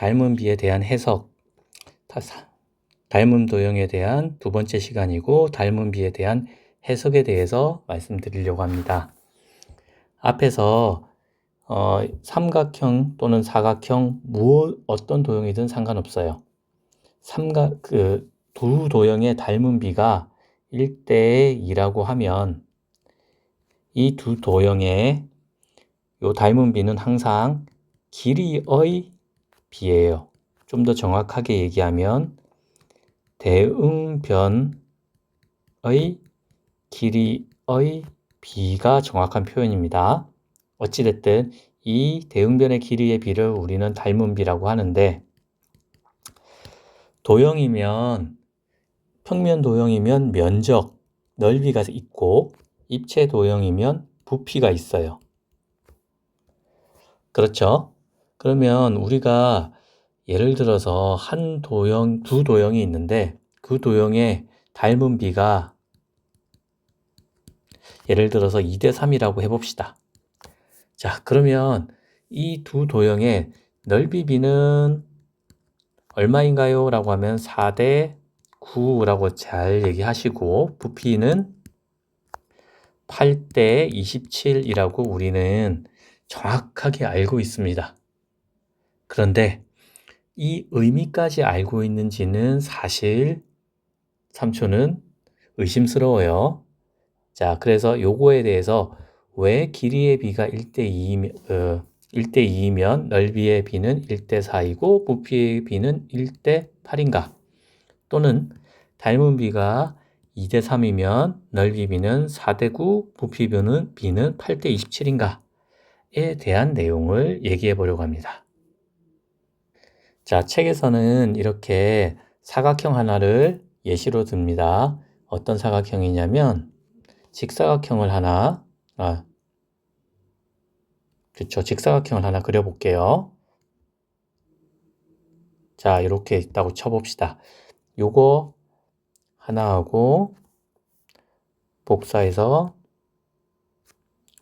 닮은 비에 대한 해석, 닮은 도형에 대한 두 번째 시간이고 닮은 비에 대한 해석에 대해서 말씀드리려고 합니다. 앞에서 삼각형 또는 사각형 어떤 도형이든 상관없어요. 두 도형의 닮은 비가 1대 2라고 하면 이 두 도형의 요 닮은 비는 항상 길이의 비예요. 좀 더 정확하게 얘기하면 대응변의 길이의 비가 정확한 표현입니다. 어찌됐든 이 대응변의 길이의 비를 우리는 닮은 비라고 하는데, 도형이면 평면 도형이면 면적, 넓이가 있고 입체 도형이면 부피가 있어요. 그렇죠? 그러면 우리가 예를 들어서 두 도형이 있는데 그 도형의 닮은 비가 예를 들어서 2대 3이라고 해봅시다. 자, 그러면 이 두 도형의 넓이 비는 얼마인가요? 라고 하면 4대 9라고 잘 얘기하시고, 부피는 8대 27이라고 우리는 정확하게 알고 있습니다. 그런데 이 의미까지 알고 있는지는 사실 삼촌은 의심스러워요. 자, 그래서 요거에 대해서 왜 길이의 비가 1대 2이면 넓이의 비는 1대 4이고 부피의 비는 1대 8인가? 또는 닮은 비가 2대 3이면 넓이 비는 4대 9, 부피 비는 8대 27인가에 대한 내용을 얘기해 보려고 합니다. 자, 책에서는 이렇게 사각형 하나를 예시로 듭니다. 어떤 사각형이냐면 직사각형을 하나, 직사각형을 하나 그려볼게요. 자, 이렇게 있다고 쳐봅시다. 요거 하나하고 복사해서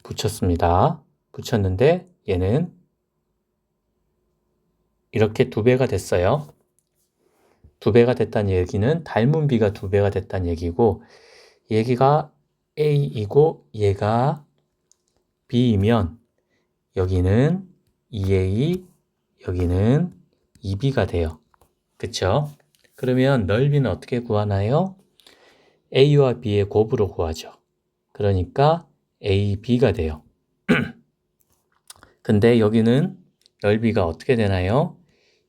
붙였습니다. 붙였는데 얘는 이렇게 2배가 됐어요. 2배가 됐다는 얘기는 닮은 비가 2배가 됐다는 얘기고, 얘가 A이고 얘가 B이면 여기는 2A, 여기는 2B가 돼요. 그쵸? 그러면 넓이는 어떻게 구하나요? A와 B의 곱으로 구하죠. 그러니까 AB가 돼요. 근데 여기는 넓이가 어떻게 되나요?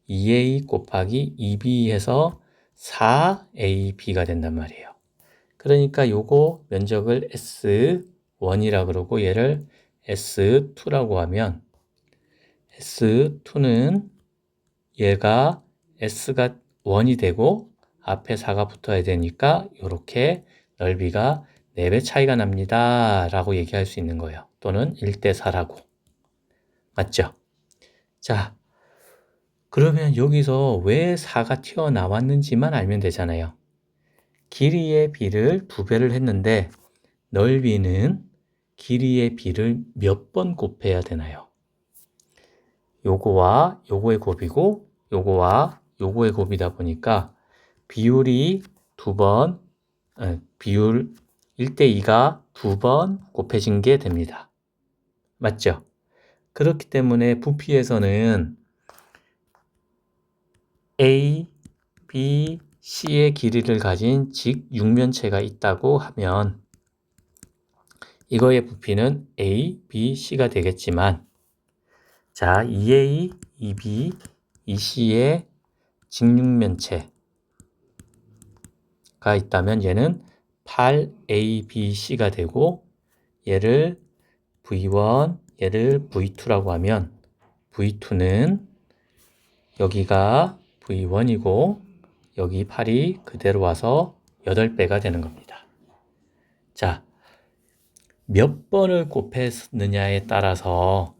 2A 곱하기 2B 해서 4AB가 된단 말이에요. 그러니까 요거 면적을 S1이라 그러고 얘를 S2라고 하면 S2는 얘가 S가 1이 되고 앞에 4가 붙어야 되니까 이렇게 넓이가 4배 차이가 납니다 라고 얘기할 수 있는 거예요. 또는 1대 4라고. 맞죠? 자, 그러면 여기서 왜 4가 튀어나왔는지만 알면 되잖아요. 길이의 비를 2배를 했는데 넓이는 길이의 비를 몇 번 곱해야 되나요? 요거와 요거의 곱이고 요거와 요거의 곱이다 보니까 비율이 비율 1대 2가 2번 곱해진 게 됩니다. 맞죠? 그렇기 때문에 부피에서는 A, B, C의 길이를 가진 직육면체가 있다고 하면 이거의 부피는 A, B, C가 되겠지만, 자, 2A, 2B, 2C의 직육면체가 있다면 얘는 8ABC가 되고, 얘를 V1, 얘를 V2라고 하면 V2는 여기가 V1이고 여기 8이 그대로 와서 8배가 되는 겁니다. 자, 몇 번을 곱했느냐에 따라서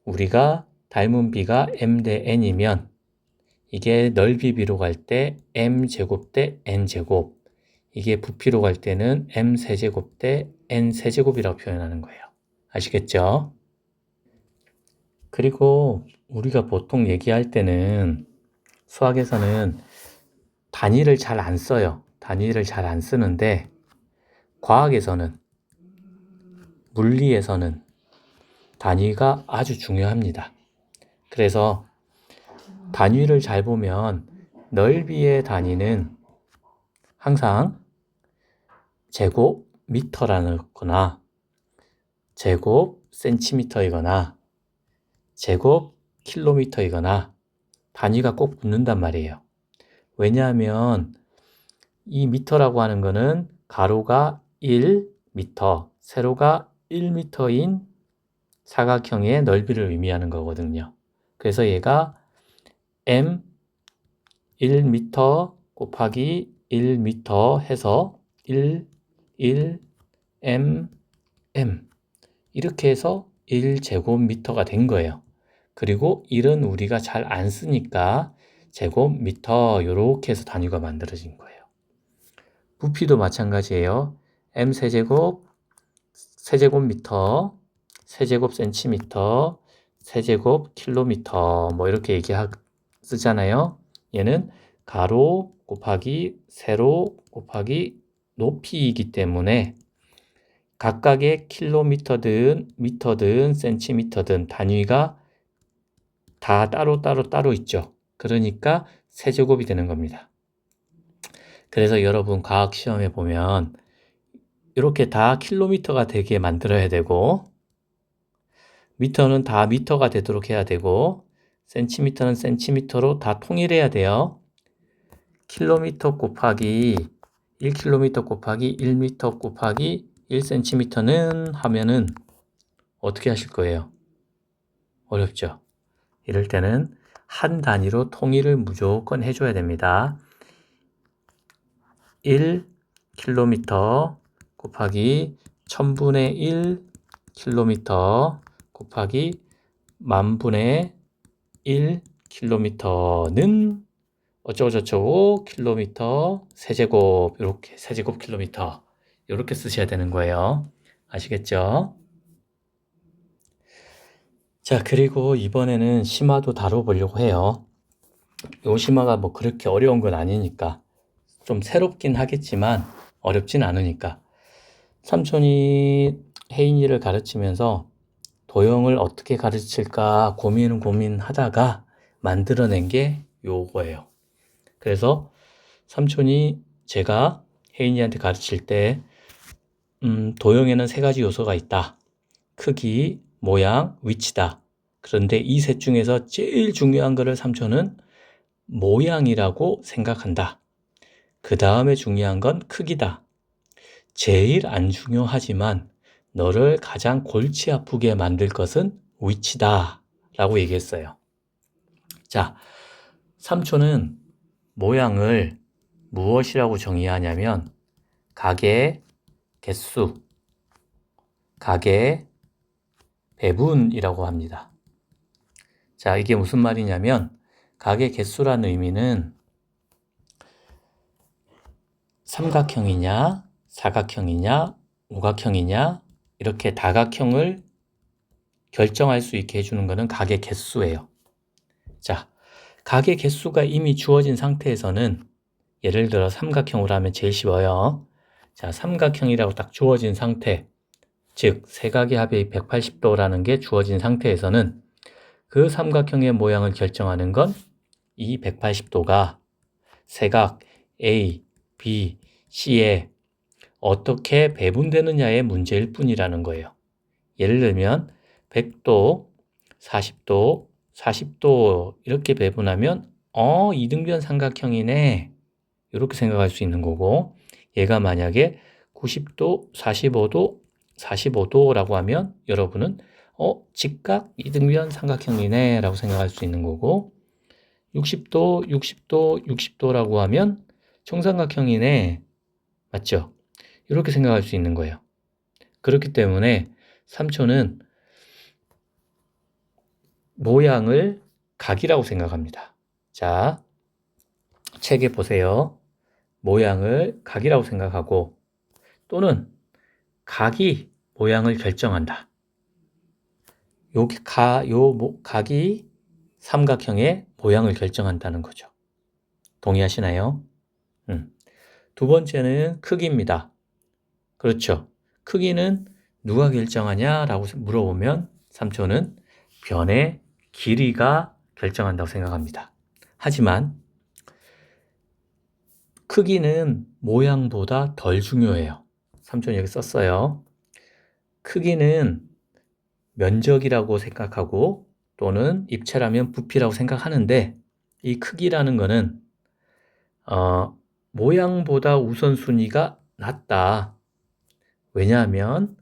우리가 닮은 비가 m 대 n이면 이게 넓이 비로 갈 때 m제곱 대 n제곱, 이게 부피로 갈 때는 m세제곱 대 n세제곱이라고 표현하는 거예요. 아시겠죠? 그리고 우리가 보통 얘기할 때는 수학에서는 단위를 잘 안 써요. 단위를 잘 안 쓰는데 과학에서는, 물리에서는 단위가 아주 중요합니다. 그래서 단위를 잘 보면 넓이의 단위는 항상 제곱미터라거나 제곱센티미터이거나 제곱킬로미터이거나 단위가 꼭 붙는단 말이에요. 왜냐하면 이 미터라고 하는 거는 가로가 1미터, 세로가 1미터인 사각형의 넓이를 의미하는 거거든요. 그래서 얘가 m 1미터 곱하기 1미터 해서 1 m 이렇게 해서 1제곱미터가 된 거예요. 그리고 1은 우리가 잘 안 쓰니까 제곱미터 이렇게 해서 단위가 만들어진 거예요. 부피도 마찬가지예요. m 세제곱, 세제곱미터, 세제곱센티미터, 세제곱킬로미터 뭐 이렇게 쓰잖아요. 얘는 가로 곱하기 세로 곱하기 높이이기 때문에 각각의 킬로미터든 미터든 센티미터든 단위가 다 따로 있죠. 그러니까 세제곱이 되는 겁니다. 그래서 여러분 과학 시험에 보면 이렇게 다 킬로미터가 되게 만들어야 되고 미터는 다 미터가 되도록 해야 되고 센티미터는 센티미터로 다 통일해야 돼요. 킬로미터 곱하기 1킬로미터 곱하기 1미터 곱하기 1cm는 하면은 어떻게 하실 거예요? 어렵죠? 이럴 때는 한 단위로 통일을 무조건 해줘야 됩니다. 1km 곱하기 1000분의 1km 곱하기 10,000분의 1km는 어쩌고저쩌고 킬로미터 세제곱, 이렇게 세제곱 킬로미터 이렇게 쓰셔야 되는 거예요. 아시겠죠? 자, 그리고 이번에는 심화도 다뤄보려고 해요. 요 심화가 뭐 그렇게 어려운 건 아니니까 좀 새롭긴 하겠지만 어렵진 않으니까. 삼촌이 혜인이를 가르치면서 도형을 어떻게 가르칠까 고민하다가 만들어낸 게 요거예요. 그래서 삼촌이 제가 혜인이한테 가르칠 때 도형에는 3가지 요소가 있다. 크기, 모양, 위치다. 그런데 이 셋 중에서 제일 중요한 거를 삼촌은 모양이라고 생각한다. 그 다음에 중요한 건 크기다. 제일 안 중요하지만 너를 가장 골치 아프게 만들 것은 위치다. 라고 얘기했어요. 자, 삼촌은 모양을 무엇이라고 정의하냐면 가게 개수, 가게 배분이라고 합니다. 자, 이게 무슨 말이냐면 가게 개수라는 의미는 삼각형이냐, 사각형이냐, 오각형이냐 이렇게 다각형을 결정할 수 있게 해주는 것은 가게 개수예요. 자, 가게 개수가 이미 주어진 상태에서는 예를 들어 삼각형으로 하면 제일 쉬워요. 자, 삼각형이라고 딱 주어진 상태, 즉 세각의 합이 180도라는 게 주어진 상태에서는 그 삼각형의 모양을 결정하는 건 이 180도가 세각 A, B, C에 어떻게 배분되느냐의 문제일 뿐이라는 거예요. 예를 들면 100도, 40도, 40도 이렇게 배분하면 이등변 삼각형이네 이렇게 생각할 수 있는 거고, 얘가 만약에 90도, 45도, 45도라고 하면 여러분은 직각 이등변 삼각형이네 라고 생각할 수 있는 거고, 60도, 60도, 60도라고 하면 정삼각형이네, 맞죠? 이렇게 생각할 수 있는 거예요. 그렇기 때문에 삼촌은 모양을 각이라고 생각합니다. 자, 책에 보세요. 모양을 각이라고 생각하고 또는 각이 모양을 결정한다. 각이 삼각형의 모양을 결정한다는 거죠. 동의하시나요? 두 번째는 크기입니다. 그렇죠. 크기는 누가 결정하냐라고 물어보면 삼촌은 변의 길이가 결정한다고 생각합니다. 하지만 크기는 모양보다 덜 중요해요. 삼촌이 여기 썼어요. 크기는 면적이라고 생각하고 또는 입체라면 부피라고 생각하는데 이 크기라는 거는 모양보다 우선순위가 낮다. 왜냐하면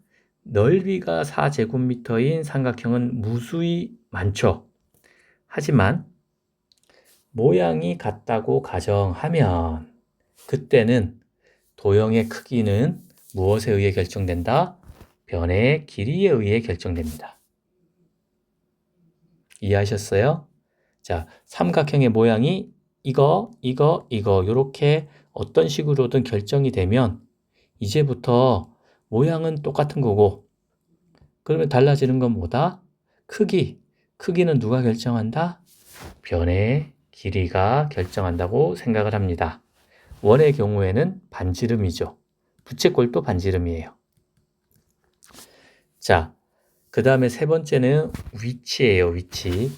넓이가 4제곱미터인 삼각형은 무수히 많죠. 하지만 모양이 같다고 가정하면 그때는 도형의 크기는 무엇에 의해 결정된다? 변의 길이에 의해 결정됩니다. 이해하셨어요? 자, 삼각형의 모양이 이거 이렇게 어떤 식으로든 결정이 되면 이제부터 모양은 똑같은 거고 그러면 달라지는 건 뭐다? 크기. 크기는 누가 결정한다? 변의 길이가 결정한다고 생각을 합니다. 원의 경우에는 반지름이죠. 부채꼴도 반지름이에요. 자, 그 다음에 세 번째는 위치예요. 위치.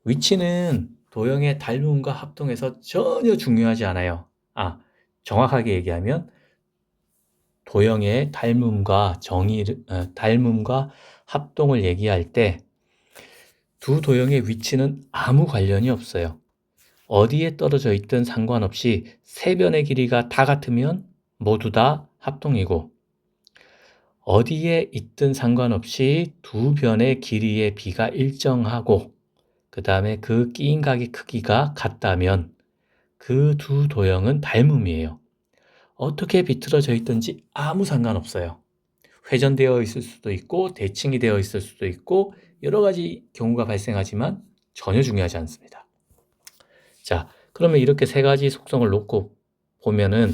위치는 도형의 닮음과 합동에서 전혀 중요하지 않아요. 정확하게 얘기하면 도형의 닮음과 합동을 얘기할 때 두 도형의 위치는 아무 관련이 없어요. 어디에 떨어져 있든 상관없이 세 변의 길이가 다 같으면 모두 다 합동이고 어디에 있든 상관없이 두 변의 길이의 비가 일정하고 그 다음에 그 끼인 각의 크기가 같다면 그 두 도형은 닮음이에요. 어떻게 비틀어져 있든지 아무 상관없어요. 회전되어 있을 수도 있고 대칭이 되어 있을 수도 있고 여러 가지 경우가 발생하지만 전혀 중요하지 않습니다. 자, 그러면 이렇게 세 가지 속성을 놓고 보면은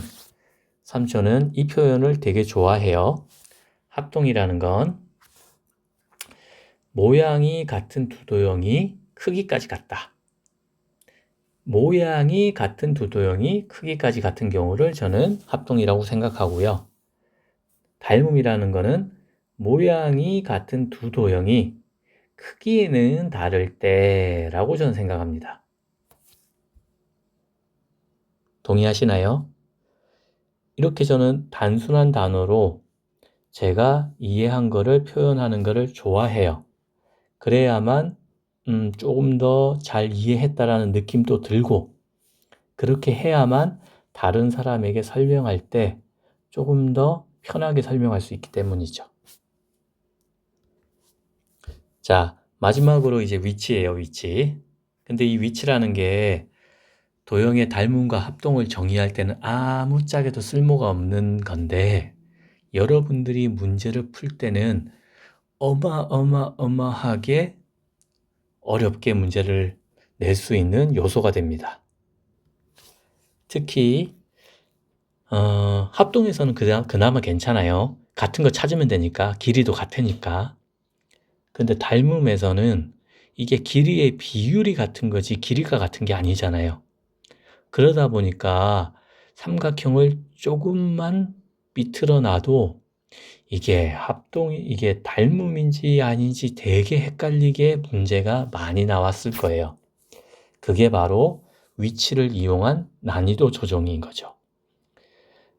삼촌은 이 표현을 되게 좋아해요. 합동이라는 건 모양이 같은 두 도형이 크기까지 같다. 모양이 같은 두 도형이 크기까지 같은 경우를 저는 합동이라고 생각하고요. 닮음이라는 거는 모양이 같은 두 도형이 크기는 다를 때라고 저는 생각합니다. 동의하시나요? 이렇게 저는 단순한 단어로 제가 이해한 거를 표현하는 거를 좋아해요. 그래야만 조금 더 잘 이해했다라는 느낌도 들고 그렇게 해야만 다른 사람에게 설명할 때 조금 더 편하게 설명할 수 있기 때문이죠. 자, 마지막으로 이제 위치예요, 위치. 근데 이 위치라는 게 도형의 닮음과 합동을 정의할 때는 아무짝에도 쓸모가 없는 건데 여러분들이 문제를 풀 때는 어마어마하게 어렵게 문제를 낼 수 있는 요소가 됩니다. 특히 합동에서는 그나마 괜찮아요. 같은 거 찾으면 되니까 길이도 같으니까. 근데 닮음에서는 이게 길이의 비율이 같은 거지 길이가 같은 게 아니잖아요. 그러다 보니까 삼각형을 조금만 비틀어 놔도 이게 닮음인지 아닌지 되게 헷갈리게 문제가 많이 나왔을 거예요. 그게 바로 위치를 이용한 난이도 조정인 거죠.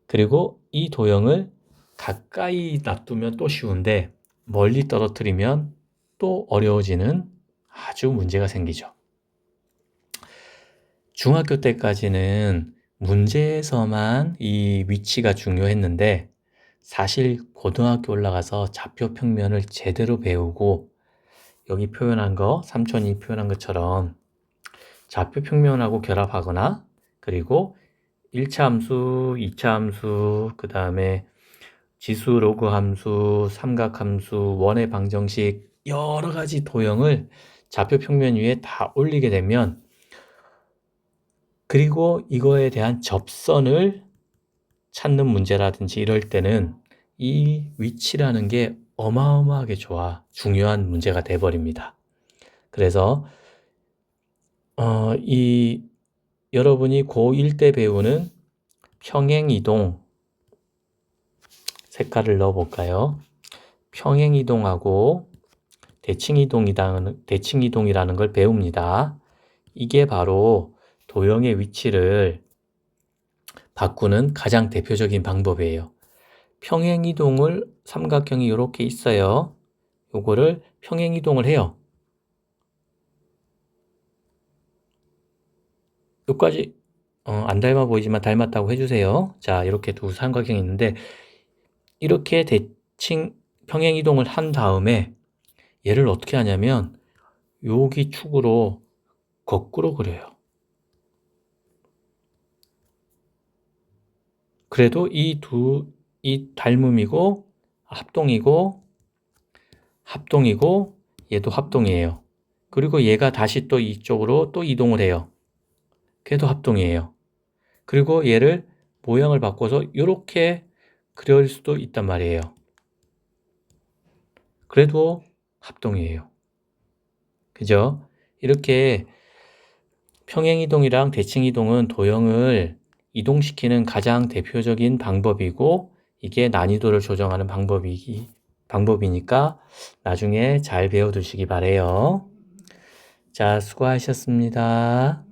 그리고 이 도형을 가까이 놔두면 또 쉬운데 멀리 떨어뜨리면 또 어려워지는 아주 문제가 생기죠. 중학교 때까지는 문제에서만 이 위치가 중요했는데 사실 고등학교 올라가서 좌표 평면을 제대로 배우고 여기 표현한 거, 삼촌이 표현한 것처럼 좌표 평면하고 결합하거나 그리고 1차 함수, 2차 함수, 그 다음에 지수 로그 함수, 삼각 함수, 원의 방정식 여러 가지 도형을 좌표 평면 위에 다 올리게 되면 그리고 이거에 대한 접선을 찾는 문제라든지 이럴 때는 이 위치라는 게 어마어마하게 중요한 문제가 돼버립니다. 그래서 여러분이 고1 때 배우는 평행이동 색깔을 넣어볼까요? 평행이동하고 대칭이동이라는 걸 배웁니다. 이게 바로 도형의 위치를 바꾸는 가장 대표적인 방법이에요. 평행이동을 삼각형이 이렇게 있어요. 요거를 평행이동을 해요. 여기까지 안 닮아 보이지만 닮았다고 해주세요. 자, 이렇게 두 삼각형이 있는데 이렇게 평행이동을 한 다음에 얘를 어떻게 하냐면 여기 축으로 거꾸로 그려요. 그래도 이 닮음이고 합동이고 얘도 합동이에요. 그리고 얘가 다시 또 이쪽으로 또 이동을 해요. 걔도 합동이에요. 그리고 얘를 모양을 바꿔서 이렇게 그릴 수도 있단 말이에요. 그래도 합동이에요. 그죠? 이렇게 평행이동이랑 대칭이동은 도형을 이동시키는 가장 대표적인 방법이고 이게 난이도를 조정하는 방법이니까 나중에 잘 배워두시기 바래요. 자, 수고하셨습니다.